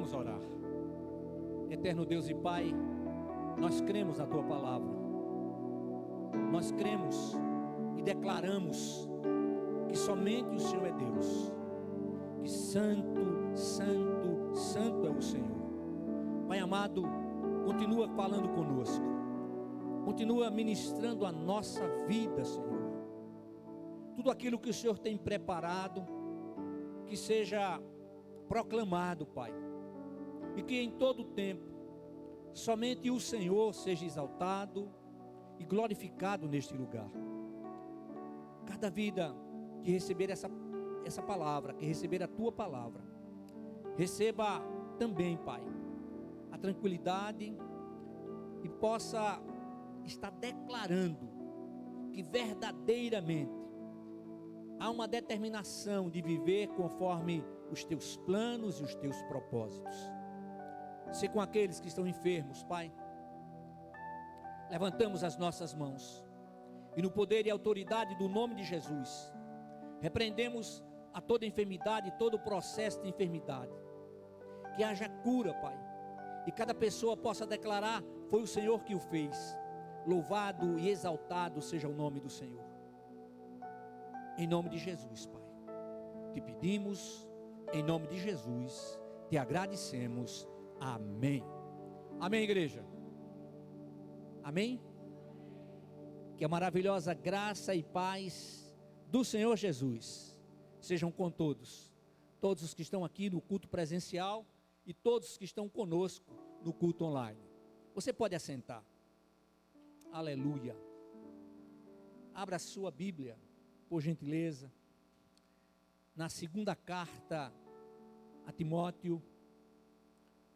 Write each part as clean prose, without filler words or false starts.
Vamos orar. Eterno Deus e Pai, nós cremos na Tua palavra. Nós cremos e declaramos que somente o Senhor é Deus. Que santo, santo, santo é o Senhor. Pai amado, continua falando conosco. Continua ministrando a nossa vida, Senhor. Tudo aquilo que o Senhor tem preparado, que seja proclamado, Pai. E que em todo tempo, somente o Senhor seja exaltado e glorificado neste lugar. Cada vida que receber essa palavra, que receber a Tua palavra, receba também, Pai, a tranquilidade e possa estar declarando que verdadeiramente há uma determinação de viver conforme os Teus planos e os Teus propósitos. Se com aqueles que estão enfermos, Pai, levantamos as nossas mãos e no poder e autoridade do nome de Jesus, repreendemos a toda enfermidade, todo o processo de enfermidade. Que haja cura, Pai, e cada pessoa possa declarar: foi o Senhor que o fez. Louvado e exaltado seja o nome do Senhor. Em nome de Jesus, Pai, te pedimos, em nome de Jesus, te agradecemos. Amém. Amém, igreja. Amém. Que a maravilhosa graça e paz do Senhor Jesus sejam com todos. Todos os que estão aqui no culto presencial e todos que estão conosco no culto online. Você pode assentar. Aleluia. Abra a sua Bíblia, por gentileza, na segunda carta a Timóteo,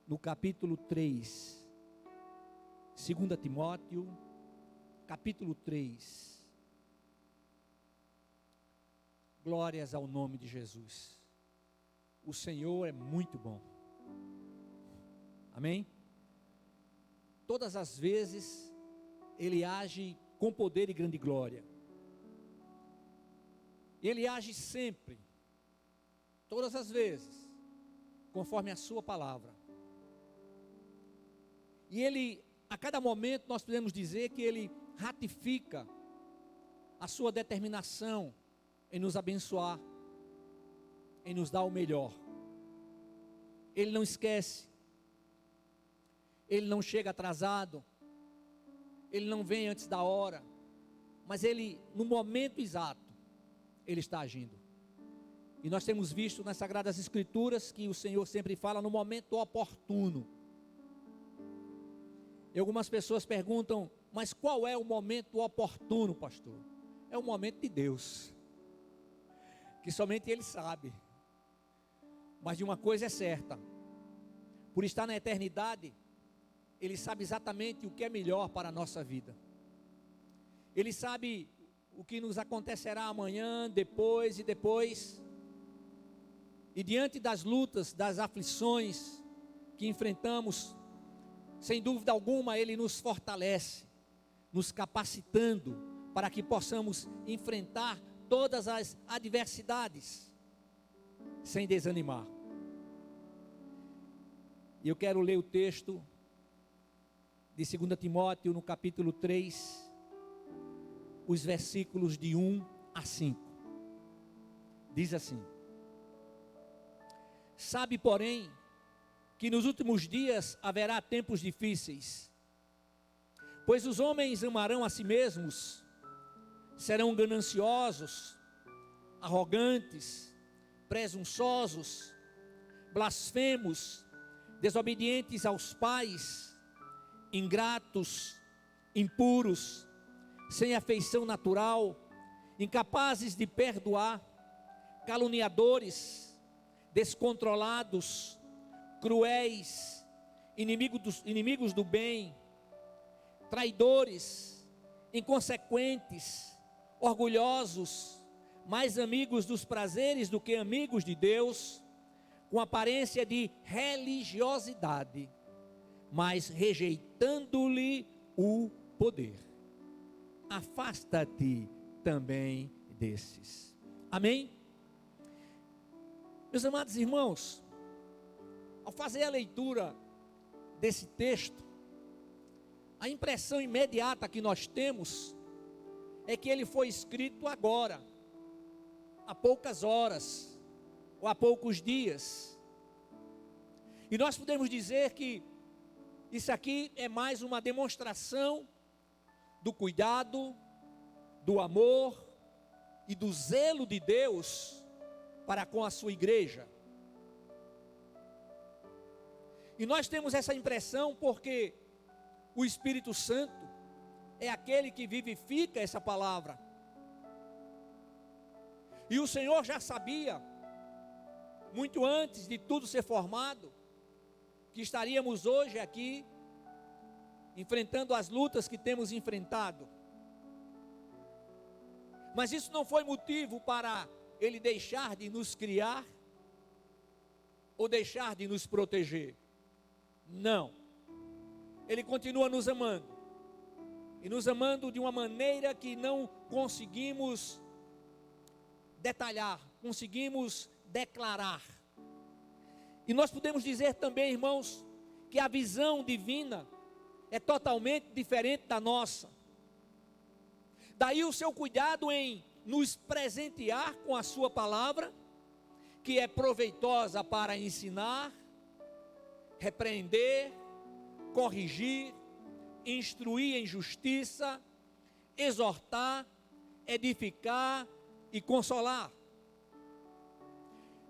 no capítulo 3. 2 Timóteo, capítulo 3. Glórias ao nome de Jesus. O Senhor é muito bom. Amém? Todas as vezes Ele age com poder e grande glória. Ele age sempre, todas as vezes, conforme a sua palavra. E Ele, a cada momento nós podemos dizer que Ele ratifica a sua determinação em nos abençoar, em nos dar o melhor. Ele não esquece, Ele não chega atrasado, Ele não vem antes da hora, mas Ele, no momento exato, Ele está agindo. E nós temos visto nas Sagradas Escrituras que o Senhor sempre fala no momento oportuno. E algumas pessoas perguntam: mas qual é o momento oportuno, pastor? É o momento de Deus, que somente Ele sabe. Mas de uma coisa é certa: por estar na eternidade, Ele sabe exatamente o que é melhor para a nossa vida. Ele sabe o que nos acontecerá amanhã, depois e depois. E diante das lutas, das aflições que enfrentamos, sem dúvida alguma Ele nos fortalece, nos capacitando para que possamos enfrentar todas as adversidades sem desanimar. E eu quero ler o texto de 2 Timóteo no capítulo 3, os versículos de 1 a 5. Diz assim: sabe, porém, que nos últimos dias haverá tempos difíceis, pois os homens amarão a si mesmos, serão gananciosos, arrogantes, presunçosos, blasfemos, desobedientes aos pais, ingratos, impuros, sem afeição natural, incapazes de perdoar, caluniadores, descontrolados, cruéis, inimigos do bem, traidores, inconsequentes, orgulhosos, mais amigos dos prazeres do que amigos de Deus, com aparência de religiosidade, mas rejeitando-lhe o poder. Afasta-te também desses. Amém? Meus amados irmãos, Ao fazer a leitura desse texto, a impressão imediata que nós temos é que ele foi escrito agora, há poucas horas, ou há poucos dias. E nós podemos dizer que isso aqui é mais uma demonstração do cuidado, do amor e do zelo de Deus para com a sua igreja. E nós temos essa impressão porque o Espírito Santo é aquele que vivifica essa palavra. E o Senhor já sabia, muito antes de tudo ser formado, que estaríamos hoje aqui, enfrentando as lutas que temos enfrentado. Mas isso não foi motivo para Ele deixar de nos criar, ou deixar de nos proteger. Não. Ele continua nos amando. E nos amando de uma maneira que não conseguimos detalhar, conseguimos declarar. E nós podemos dizer também, irmãos, que a visão divina é totalmente diferente da nossa. Daí o seu cuidado em nos presentear com a sua palavra, que é proveitosa para ensinar, repreender, corrigir, instruir em justiça, exortar, edificar e consolar.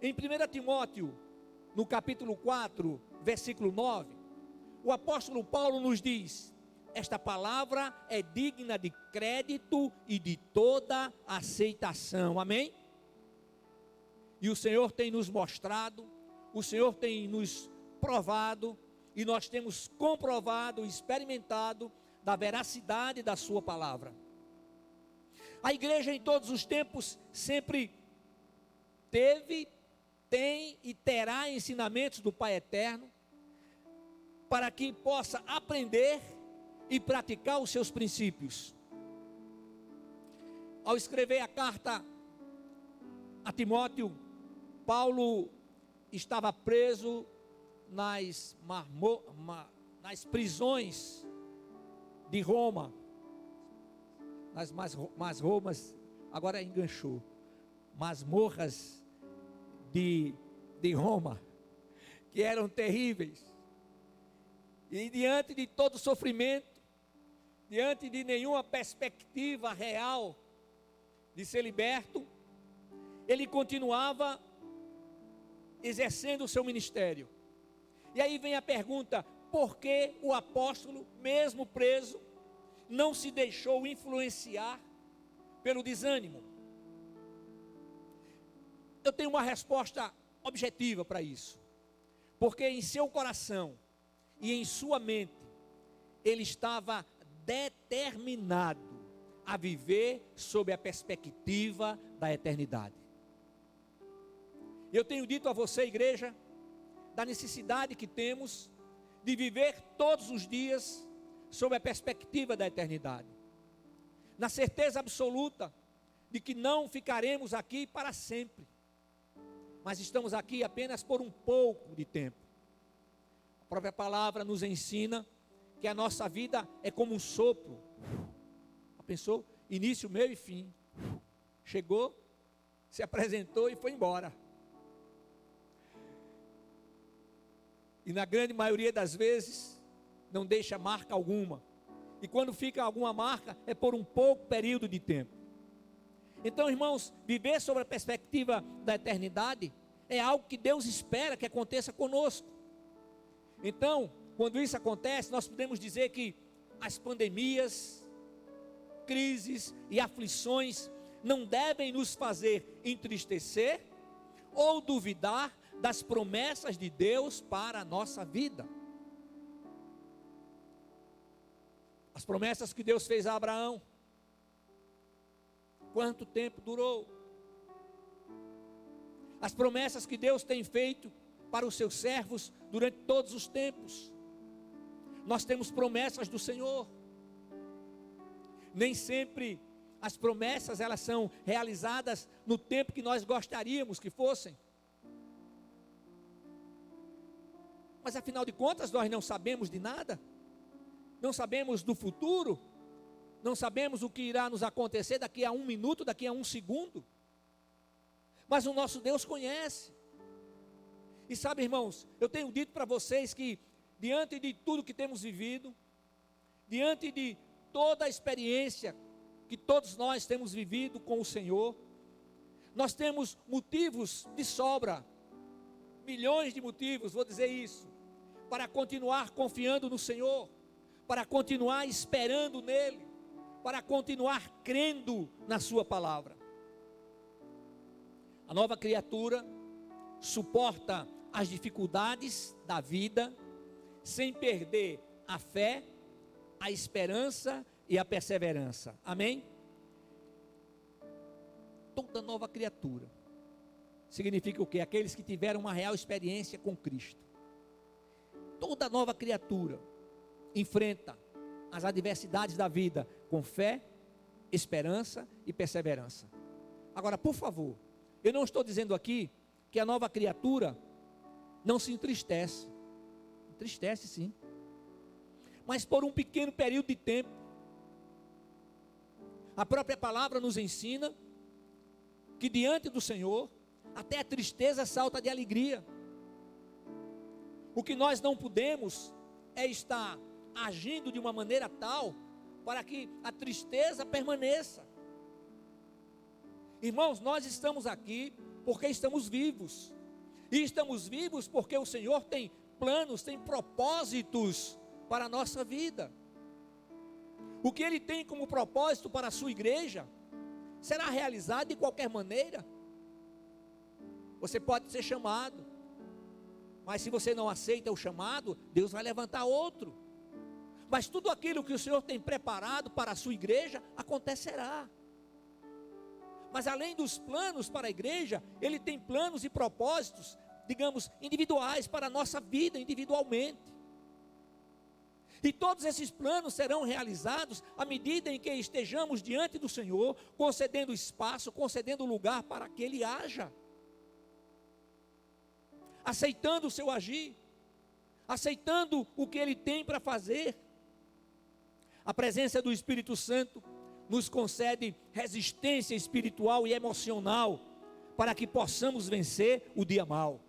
Em 1 Timóteo, no capítulo 4, versículo 9, o apóstolo Paulo nos diz: esta palavra é digna de crédito e de toda aceitação. Amém? E o Senhor tem nos mostrado, o Senhor tem nos provado, e nós temos comprovado, experimentado da veracidade da sua palavra. A igreja em todos os tempos sempre teve, tem e terá ensinamentos do Pai Eterno, para que possa aprender e praticar os seus princípios. Ao escrever a carta a Timóteo, Paulo estava preso nas prisões de Roma, nas Romas, agora enganchou, masmorras de Roma, que eram terríveis. E diante de todo sofrimento, diante de nenhuma perspectiva real de ser liberto, ele continuava exercendo o seu ministério. E aí vem a pergunta: por que o apóstolo, mesmo preso, não se deixou influenciar pelo desânimo? Eu tenho uma resposta objetiva para isso. Porque em seu coração e em sua mente, ele estava determinado a viver sob a perspectiva da eternidade. Eu tenho dito a você, igreja, da necessidade que temos de viver todos os dias sob a perspectiva da eternidade, na certeza absoluta de que não ficaremos aqui para sempre, mas estamos aqui apenas por um pouco de tempo. A própria palavra nos ensina que a nossa vida é como um sopro. Pensou? Início, meio e fim. Chegou, se apresentou e foi embora. E na grande maioria das vezes, não deixa marca alguma. E quando fica alguma marca, é por um pouco período de tempo. Então, irmãos, viver sobre a perspectiva da eternidade é algo que Deus espera que aconteça conosco. Então, quando isso acontece, nós podemos dizer que as pandemias, crises e aflições não devem nos fazer entristecer ou duvidar das promessas de Deus para a nossa vida. As promessas que Deus fez a Abraão, quanto tempo durou? As promessas que Deus tem feito para os seus servos durante todos os tempos. Nós temos promessas do Senhor. Nem sempre as promessas elas são realizadas no tempo que nós gostaríamos que fossem. Mas afinal de contas, nós não sabemos de nada, não sabemos do futuro, não sabemos o que irá nos acontecer daqui a 1 minuto, daqui a 1 segundo. Mas o nosso Deus conhece. E sabe, irmãos, eu tenho dito para vocês que, diante de tudo que temos vivido, diante de toda a experiência que todos nós temos vivido com o Senhor, nós temos motivos de sobra, milhões de motivos, vou dizer isso, para continuar confiando no Senhor, para continuar esperando nele, para continuar crendo na sua palavra. A nova criatura suporta as dificuldades da vida, sem perder a fé, a esperança e a perseverança. Amém? Toda nova criatura significa o quê? Aqueles que tiveram uma real experiência com Cristo. Toda nova criatura enfrenta as adversidades da vida com fé, esperança e perseverança. Agora, por favor, eu não estou dizendo aqui que a nova criatura não se entristece. Entristece sim, mas por um pequeno período de tempo. A própria palavra nos ensina que diante do Senhor, até a tristeza salta de alegria. O que nós não podemos é estar agindo de uma maneira tal para que a tristeza permaneça. Irmãos, nós estamos aqui porque estamos vivos. E estamos vivos porque o Senhor tem planos, tem propósitos para a nossa vida. O que Ele tem como propósito para a sua igreja será realizado de qualquer maneira. Você pode ser chamado, mas se você não aceita o chamado, Deus vai levantar outro. Mas tudo aquilo que o Senhor tem preparado para a sua igreja, acontecerá. Mas além dos planos para a igreja, Ele tem planos e propósitos, digamos, individuais para a nossa vida, individualmente. E todos esses planos serão realizados à medida em que estejamos diante do Senhor, concedendo espaço, concedendo lugar para que Ele haja. Aceitando o seu agir, aceitando o que Ele tem para fazer. A presença do Espírito Santo nos concede resistência espiritual e emocional para que possamos vencer o dia mau.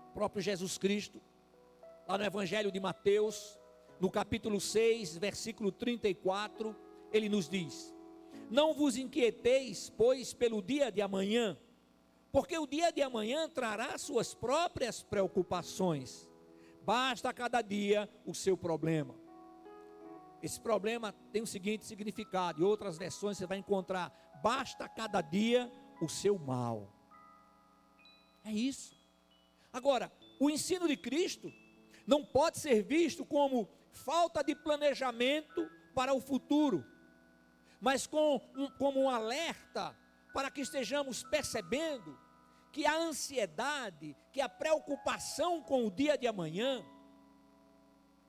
O próprio Jesus Cristo, lá no Evangelho de Mateus, no capítulo 6, versículo 34, Ele nos diz: não vos inquieteis, pois, pelo dia de amanhã, porque o dia de amanhã trará suas próprias preocupações. Basta a cada dia o seu problema. Esse problema tem o seguinte significado, em outras versões você vai encontrar: basta a cada dia o seu mal. É isso. Agora, o ensino de Cristo não pode ser visto como falta de planejamento para o futuro, mas como um alerta para que estejamos percebendo que a ansiedade, que a preocupação com o dia de amanhã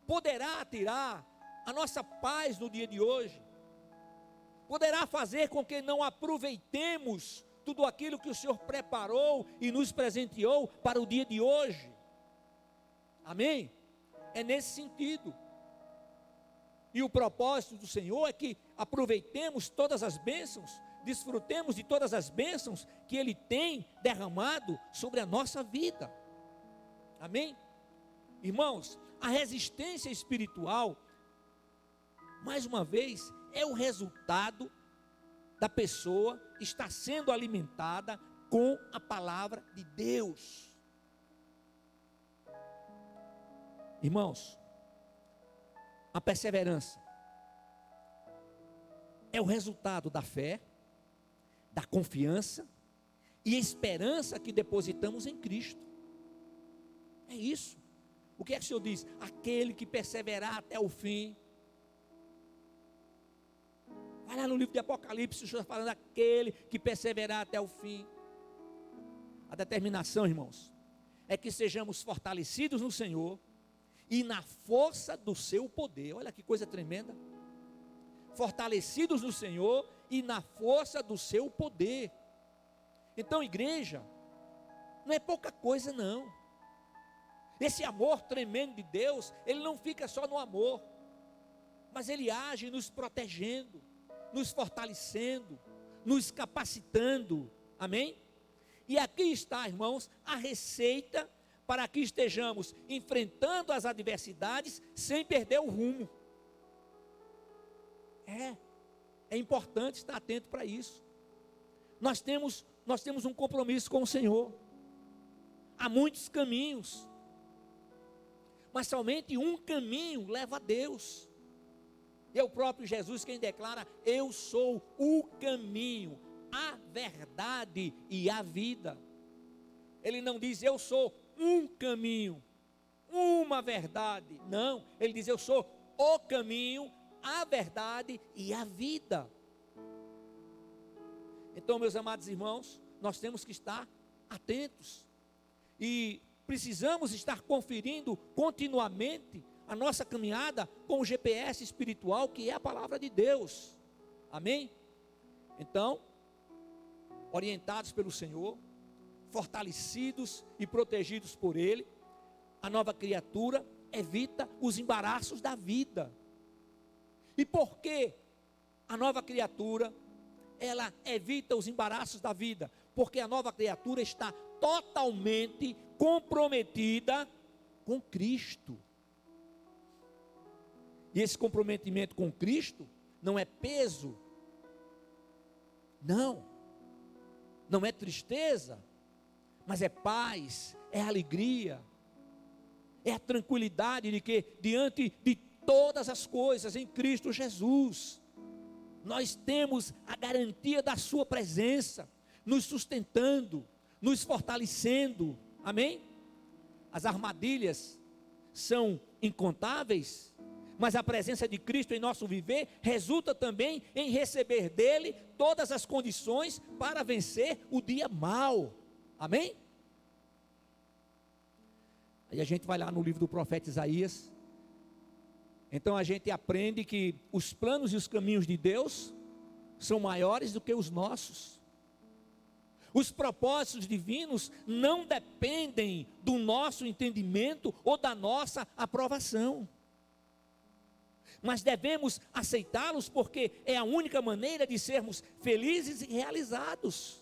poderá tirar a nossa paz no dia de hoje, poderá fazer com que não aproveitemos tudo aquilo que o Senhor preparou e nos presenteou para o dia de hoje. Amém? É nesse sentido. E o propósito do Senhor é que aproveitemos todas as bênçãos, desfrutemos de todas as bênçãos que Ele tem derramado sobre a nossa vida. Amém? Irmãos, a resistência espiritual, mais uma vez, é o resultado da pessoa estar sendo alimentada com a palavra de Deus. Irmãos, a perseverança é o resultado da fé, da confiança e esperança que depositamos em Cristo. É isso. O que é que o Senhor diz? Aquele que perseverar até o fim. Vai lá no livro de Apocalipse, o Senhor está falando aquele que perseverar até o fim. A determinação, irmãos, é que sejamos fortalecidos no Senhor e na força do seu poder. Olha que coisa tremenda. Fortalecidos no Senhor e na força do seu poder. Então, igreja, não é pouca coisa não. Esse amor tremendo de Deus, ele não fica só no amor, mas ele age nos protegendo, nos fortalecendo, nos capacitando, amém? E aqui está, irmãos, a receita para que estejamos enfrentando as adversidades sem perder o rumo. É importante estar atento para isso. Nós temos um compromisso com o Senhor. Há muitos caminhos, mas somente um caminho leva a Deus. É o próprio Jesus quem declara: eu sou o caminho, a verdade e a vida. Ele não diz eu sou um caminho, uma verdade. Não, ele diz eu sou o caminho, a verdade e a vida. Então, meus amados irmãos, nós temos que estar atentos e precisamos estar conferindo continuamente a nossa caminhada com o GPS espiritual, que é a palavra de Deus, amém? Então, orientados pelo Senhor, fortalecidos e protegidos por Ele, a nova criatura evita os embaraços da vida. E por que a nova criatura, ela evita os embaraços da vida? Porque a nova criatura está totalmente comprometida com Cristo. E esse comprometimento com Cristo não é peso, não é tristeza, mas é paz, é alegria, é a tranquilidade de que diante de todas as coisas em Cristo Jesus, nós temos a garantia da sua presença, nos sustentando, nos fortalecendo, amém? As armadilhas são incontáveis, mas a presença de Cristo em nosso viver resulta também em receber dele todas as condições para vencer o dia mau, amém? Aí a gente vai lá no livro do profeta Isaías. Então a gente aprende que os planos e os caminhos de Deus são maiores do que os nossos. Os propósitos divinos não dependem do nosso entendimento ou da nossa aprovação, mas devemos aceitá-los porque é a única maneira de sermos felizes e realizados.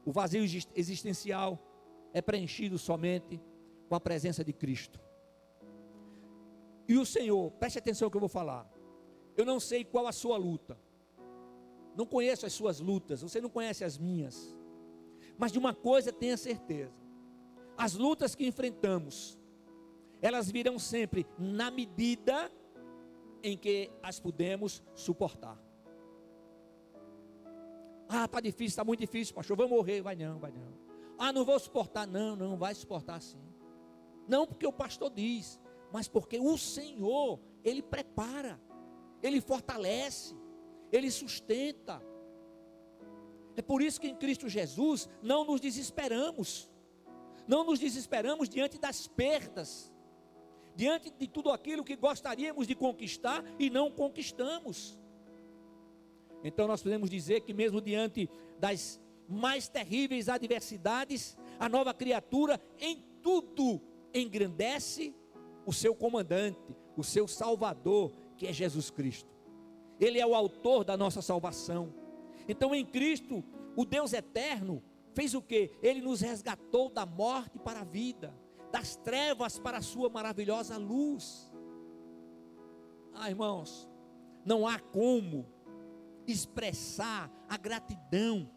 O vazio existencial é preenchido somente com a presença de Cristo. E o Senhor, preste atenção no que eu vou falar. Eu não sei qual a sua luta, não conheço as suas lutas, você não conhece as minhas, mas de uma coisa tenha certeza: as lutas que enfrentamos, elas virão sempre na medida em que as podemos suportar. Ah, está difícil, está muito difícil, pastor, vou morrer. Vai não. Ah, não vou suportar. Não vai suportar sim. Não porque o pastor diz, mas porque o Senhor, Ele prepara, Ele fortalece, Ele sustenta. É por isso que em Cristo Jesus não nos desesperamos. Não nos desesperamos diante das perdas, diante de tudo aquilo que gostaríamos de conquistar e não conquistamos. Então nós podemos dizer que mesmo diante das mais terríveis adversidades, a nova criatura em tudo engrandece o seu comandante, o seu Salvador, que é Jesus Cristo. Ele é o autor da nossa salvação. Então em Cristo, o Deus eterno fez o quê? Ele nos resgatou da morte para a vida, das trevas para a sua maravilhosa luz. Ah, irmãos, não há como expressar a gratidão,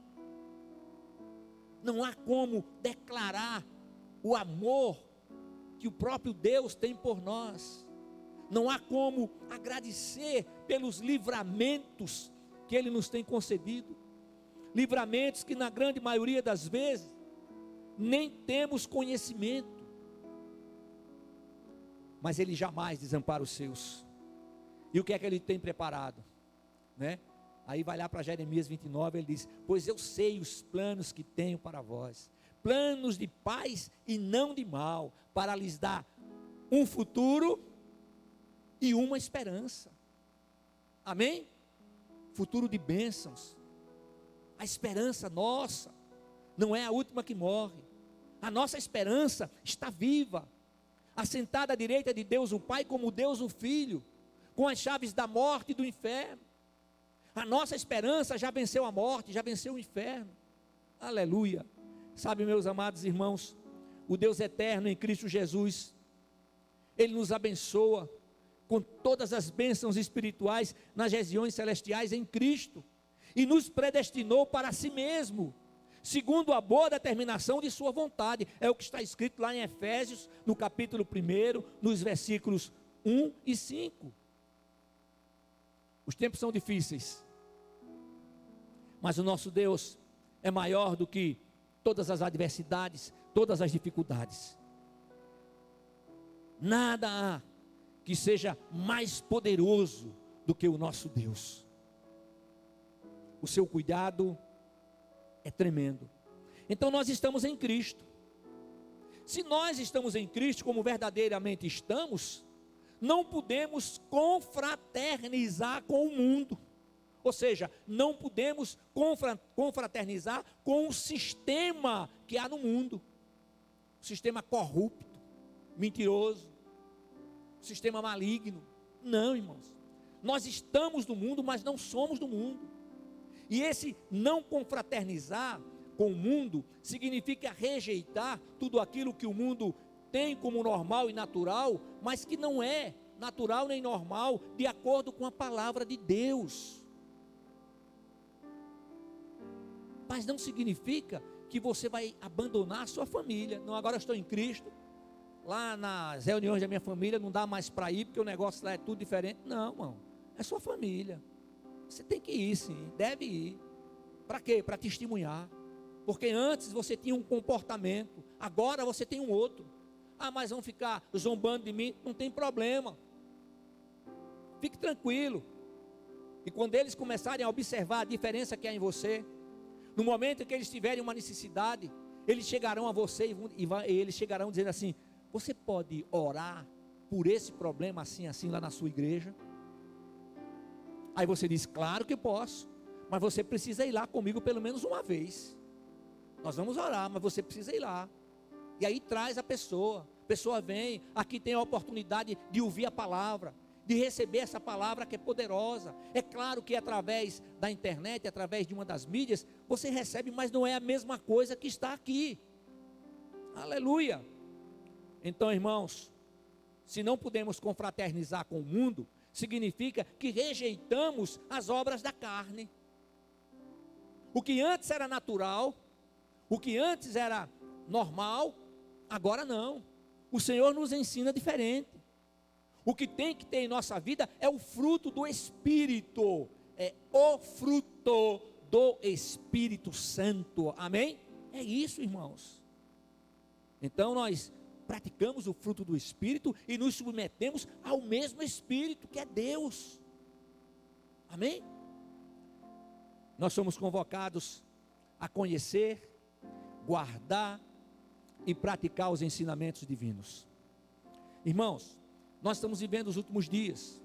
não há como declarar o amor que o próprio Deus tem por nós, não há como agradecer pelos livramentos que Ele nos tem concedido, livramentos que na grande maioria das vezes nem temos conhecimento, mas Ele jamais desampara os seus. E o que é que Ele tem preparado, né? Aí vai lá para Jeremias 29, ele diz: pois eu sei os planos que tenho para vós, planos de paz e não de mal, para lhes dar um futuro e uma esperança. Amém? Futuro de bênçãos. A esperança nossa não é a última que morre. A nossa esperança está viva, assentada à direita de Deus o Pai, como Deus o Filho, com as chaves da morte e do inferno. A nossa esperança já venceu a morte, já venceu o inferno. Aleluia. Sabe, meus amados irmãos, o Deus eterno em Cristo Jesus, Ele nos abençoa com todas as bênçãos espirituais nas regiões celestiais em Cristo, e nos predestinou para si mesmo, segundo a boa determinação de sua vontade. É o que está escrito lá em Efésios, no capítulo 1, nos versículos 1 e 5. Os tempos são difíceis, mas o nosso Deus é maior do que todas as adversidades, todas as dificuldades. Nada há que seja mais poderoso do que o nosso Deus. O seu cuidado é tremendo. Então nós estamos em Cristo. Se nós estamos em Cristo, como verdadeiramente estamos, não podemos confraternizar com o mundo. Ou seja, não podemos confraternizar com o sistema que há no mundo. O sistema corrupto, mentiroso, o sistema maligno. Não, irmãos. Nós estamos no mundo, mas não somos do mundo. E esse não confraternizar com o mundo significa rejeitar tudo aquilo que o mundo tem como normal e natural, mas que não é natural nem normal, de acordo com a palavra de Deus. Mas não significa que você vai abandonar a sua família. Não, agora eu estou em Cristo, lá nas reuniões da minha família não dá mais para ir, porque o negócio lá é tudo diferente. Não, irmão, é sua família. Você tem que ir sim, deve ir. Para quê? Para testemunhar. Porque antes você tinha um comportamento, agora você tem um outro. Ah, mas vão ficar zombando de mim? Não tem problema. Fique tranquilo. E quando eles começarem a observar a diferença que há em você, no momento em que eles tiverem uma necessidade, eles chegarão a você e eles chegarão dizendo assim: você pode orar por esse problema assim, assim lá na sua igreja? Aí você diz: claro que posso, mas você precisa ir lá comigo pelo menos uma vez. Nós vamos orar, mas você precisa ir lá. E aí traz a pessoa vem, aqui tem a oportunidade de ouvir a palavra, de receber essa palavra que é poderosa. É claro que através da internet, através de uma das mídias, você recebe, mas não é a mesma coisa que está aqui. Aleluia. Então, irmãos, se não podemos confraternizar com o mundo, significa que rejeitamos as obras da carne. O que antes era natural, o que antes era normal, agora não. O Senhor nos ensina diferente. O que tem que ter em nossa vida é o fruto do Espírito. É o fruto do Espírito Santo. Amém? É isso, irmãos. Então nós praticamos o fruto do Espírito e nos submetemos ao mesmo Espírito que é Deus. Amém? Nós somos convocados a conhecer, guardar e praticar os ensinamentos divinos. Irmãos, nós estamos vivendo os últimos dias.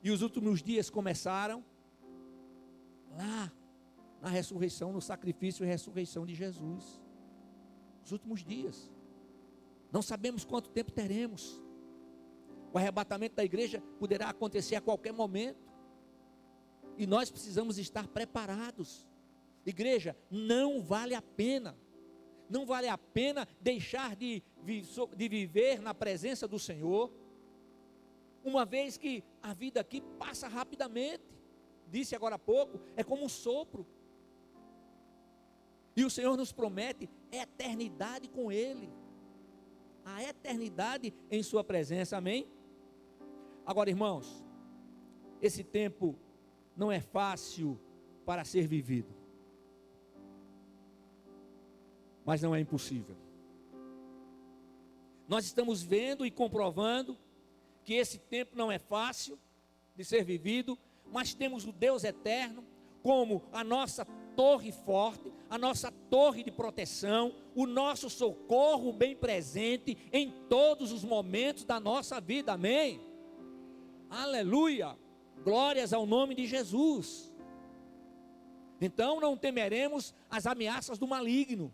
E os últimos dias começaram lá na ressurreição, no sacrifício e ressurreição de Jesus. Os últimos dias. Não sabemos quanto tempo teremos. O arrebatamento da igreja poderá acontecer a qualquer momento. E nós precisamos estar preparados. Igreja, não vale a pena. Não vale a pena deixar de viver na presença do Senhor, uma vez que a vida aqui passa rapidamente. Disse agora há pouco, é como um sopro. E o Senhor nos promete eternidade com Ele, a eternidade em sua presença, amém? Agora, irmãos, esse tempo não é fácil para ser vivido, mas não é impossível. Nós estamos vendo e comprovando que esse tempo não é fácil de ser vivido, mas temos o Deus eterno como a nossa torre forte, a nossa torre de proteção, o nosso socorro bem presente em todos os momentos da nossa vida, amém? Aleluia, glórias ao nome de Jesus. Então não temeremos as ameaças do maligno.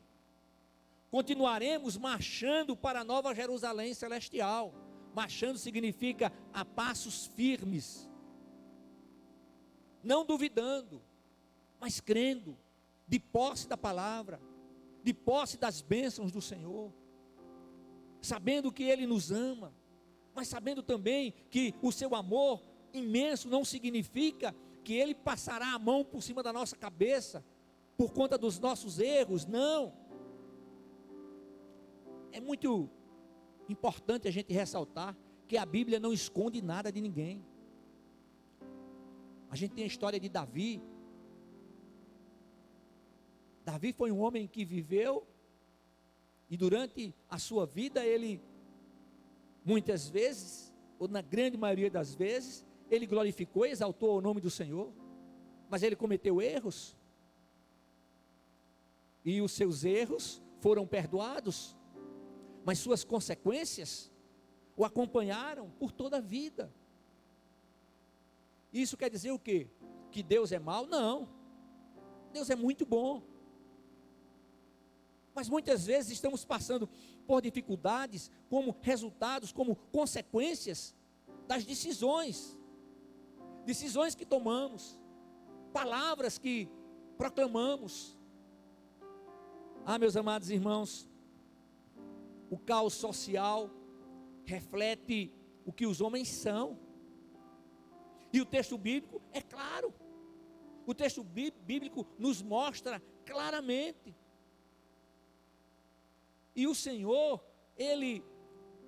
continuaremos marchando para a Nova Jerusalém celestial. Marchando significa a passos firmes, não duvidando, mas crendo, de posse da palavra, de posse das bênçãos do Senhor, sabendo que Ele nos ama, mas sabendo também que o seu amor imenso não significa que Ele passará a mão por cima da nossa cabeça, por conta dos nossos erros, não. É muito importante a gente ressaltar que a Bíblia não esconde nada de ninguém. A gente tem a história de Davi. Davi foi um homem que viveu, e durante a sua vida ele, muitas vezes, ou na grande maioria das vezes, ele glorificou e exaltou o nome do Senhor, mas ele cometeu erros, e os seus erros foram perdoados, mas suas consequências o acompanharam por toda a vida. Isso quer dizer o quê? Que Deus é mau? Não, Deus é muito bom, mas muitas vezes estamos passando por dificuldades, como resultados, como consequências das decisões que tomamos, palavras que proclamamos. Meus amados irmãos, o caos social reflete o que os homens são, e o texto bíblico é claro, o texto bíblico nos mostra claramente, e o Senhor, Ele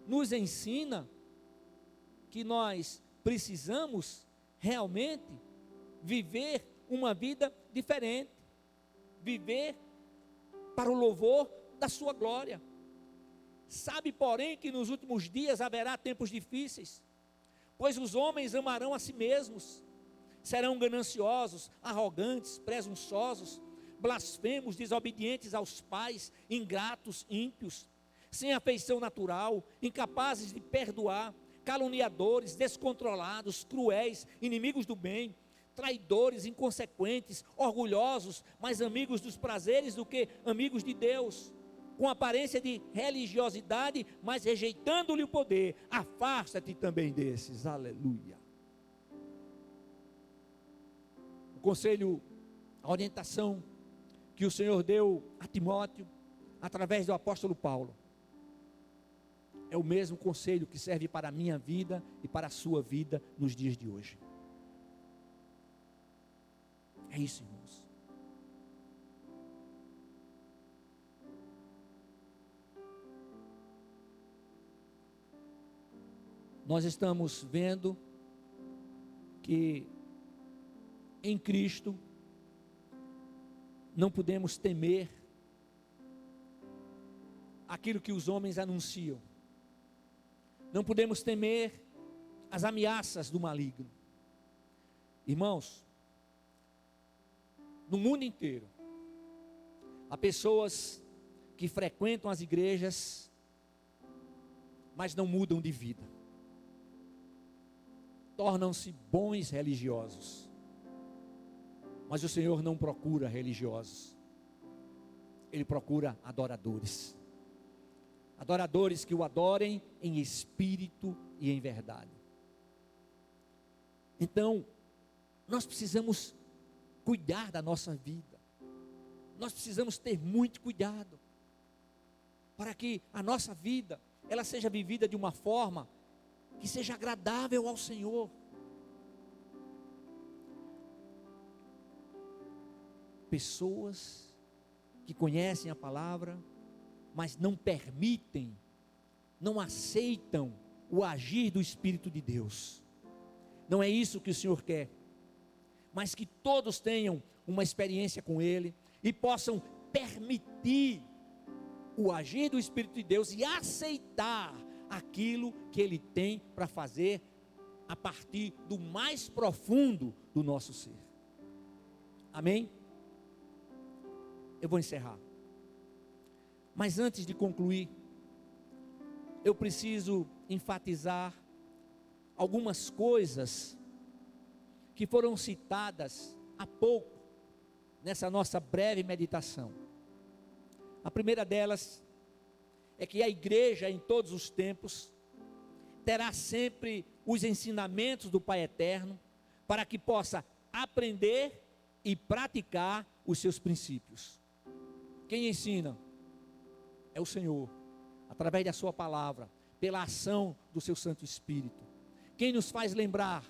nos ensina que nós precisamos realmente viver uma vida diferente, viver para o louvor da sua glória. Sabe, porém, que nos últimos dias haverá tempos difíceis, pois os homens amarão a si mesmos, serão gananciosos, arrogantes, presunçosos, blasfemos, desobedientes aos pais, ingratos, ímpios, sem afeição natural, incapazes de perdoar, caluniadores, descontrolados, cruéis, inimigos do bem, traidores, inconsequentes, orgulhosos, mais amigos dos prazeres do que amigos de Deus, com aparência de religiosidade, mas rejeitando-lhe o poder. Afasta-te também desses. Aleluia. O conselho, a orientação que o Senhor deu a Timóteo, através do apóstolo Paulo, é o mesmo conselho que serve para a minha vida e para a sua vida nos dias de hoje. É isso, irmãos. Nós estamos vendo que em Cristo não podemos temer aquilo que os homens anunciam, não podemos temer as ameaças do maligno. Irmãos, no mundo inteiro, há pessoas que frequentam as igrejas, mas não mudam de vida, tornam-se bons religiosos, mas o Senhor não procura religiosos, Ele procura adoradores, adoradores que o adorem em espírito e em verdade. Então, nós precisamos cuidar da nossa vida, nós precisamos ter muito cuidado, para que a nossa vida, ela seja vivida de uma forma que seja agradável ao Senhor. Pessoas que conhecem a palavra, mas não permitem, não aceitam o agir do Espírito de Deus. Não é isso que o Senhor quer, mas que todos tenham uma experiência com Ele e possam permitir o agir do Espírito de Deus e aceitar aquilo que Ele tem para fazer a partir do mais profundo do nosso ser. Amém? Eu vou encerrar, mas antes de concluir, eu preciso enfatizar algumas coisas que foram citadas há pouco nessa nossa breve meditação. A primeira delas é que a igreja, em todos os tempos, terá sempre os ensinamentos do Pai Eterno, para que possa aprender e praticar os seus princípios. Quem ensina é o Senhor, através da sua palavra, pela ação do seu Santo Espírito. Quem nos faz lembrar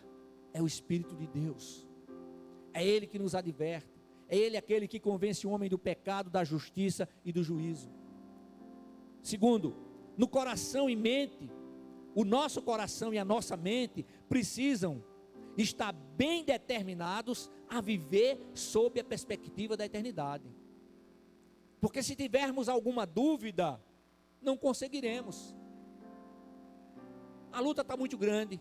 é o Espírito de Deus. É Ele que nos adverte. É Ele aquele que convence o homem do pecado, da justiça e do juízo. Segundo, no coração e mente, o nosso coração e a nossa mente precisam estar bem determinados a viver sob a perspectiva da eternidade. Porque se tivermos alguma dúvida, não conseguiremos. A luta está muito grande,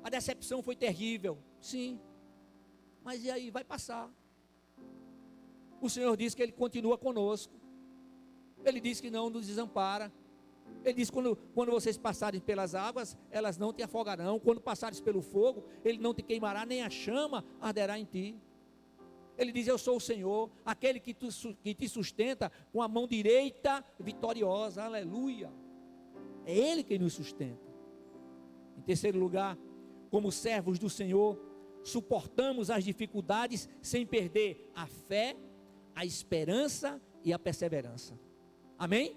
a decepção foi terrível, sim, mas e aí? Vai passar. O Senhor diz que Ele continua conosco, Ele diz que não nos desampara. Ele diz, quando vocês passarem pelas águas, elas não te afogarão. Quando passares pelo fogo, ele não te queimará, nem a chama arderá em ti. Ele diz, eu sou o Senhor, aquele que te sustenta com a mão direita vitoriosa, aleluia. É Ele quem nos sustenta. Em terceiro lugar, como servos do Senhor, suportamos as dificuldades sem perder a fé, a esperança e a perseverança. Amém?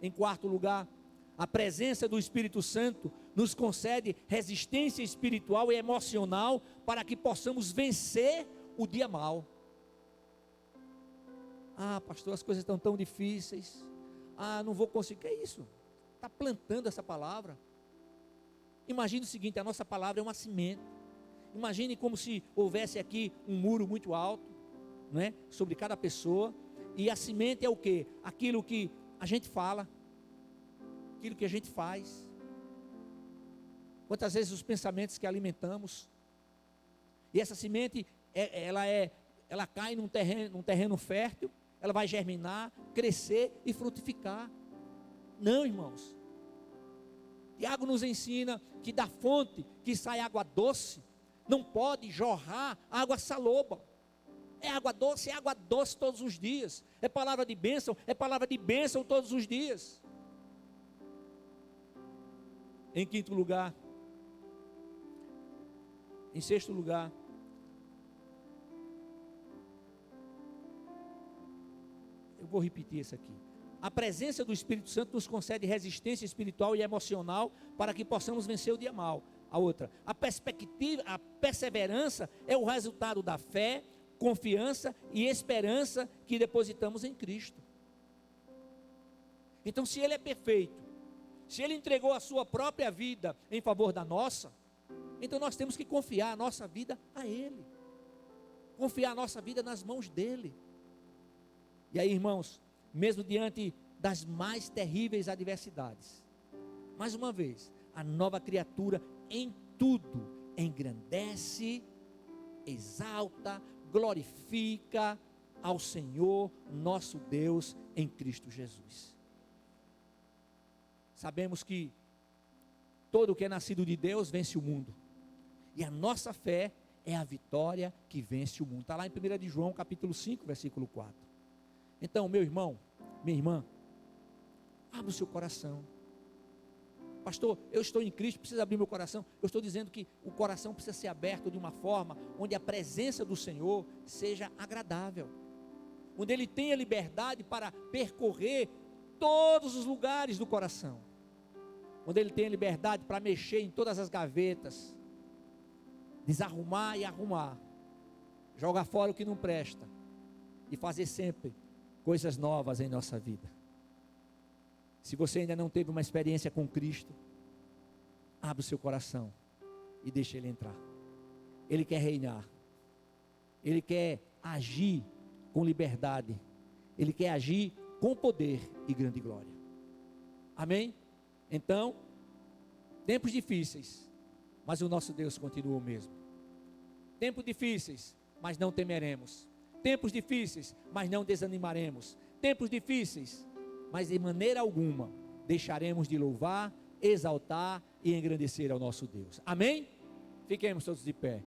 Em quarto lugar, a presença do Espírito Santo nos concede resistência espiritual e emocional para que possamos vencer o dia mau. Ah, pastor, as coisas estão tão difíceis. Ah, não vou conseguir. Que é isso? Está plantando essa palavra. Imagine o seguinte, a nossa palavra é uma semente. Imagine como se houvesse aqui um muro muito alto, não é? Sobre cada pessoa. E a semente é o quê? Aquilo que a gente fala, aquilo que a gente faz. Quantas vezes os pensamentos que alimentamos. E essa semente, ela cai num terreno fértil, ela vai germinar, crescer e frutificar. Não, irmãos. Tiago nos ensina que da fonte que sai água doce, não pode jorrar água saloba. É água doce todos os dias. É palavra de bênção todos os dias. Em quinto lugar, em sexto lugar, eu vou repetir isso aqui. A presença do Espírito Santo nos concede resistência espiritual e emocional para que possamos vencer o dia mau. A outra, a perseverança é o resultado da fé, confiança e esperança que depositamos em Cristo. Então, se Ele é perfeito, se Ele entregou a sua própria vida em favor da nossa, então nós temos que confiar a nossa vida a Ele, confiar a nossa vida nas mãos dEle. E aí, irmãos, mesmo diante das mais terríveis adversidades, mais uma vez, a nova criatura em tudo engrandece, exalta, glorifica ao Senhor nosso Deus em Cristo Jesus. Sabemos que todo o que é nascido de Deus vence o mundo, e a nossa fé é a vitória que vence o mundo. Está lá em 1 de João capítulo 5, versículo 4. Então, meu irmão, minha irmã, abra o seu coração. Pastor, eu estou em Cristo, preciso abrir meu coração. Eu estou dizendo que o coração precisa ser aberto de uma forma onde a presença do Senhor seja agradável, onde Ele tenha liberdade para percorrer todos os lugares do coração, onde Ele tenha liberdade para mexer em todas as gavetas, desarrumar e arrumar, jogar fora o que não presta e fazer sempre coisas novas em nossa vida. Se você ainda não teve uma experiência com Cristo, abra o seu coração e deixe Ele entrar. Ele quer reinar, Ele quer agir com liberdade, Ele quer agir com poder e grande glória. Amém? Então, tempos difíceis, mas o nosso Deus continua o mesmo. Tempos difíceis, mas não temeremos. Tempos difíceis, mas não desanimaremos. Tempos difíceis, mas de maneira alguma deixaremos de louvar, exaltar e engrandecer ao nosso Deus. Amém? Fiquemos todos de pé.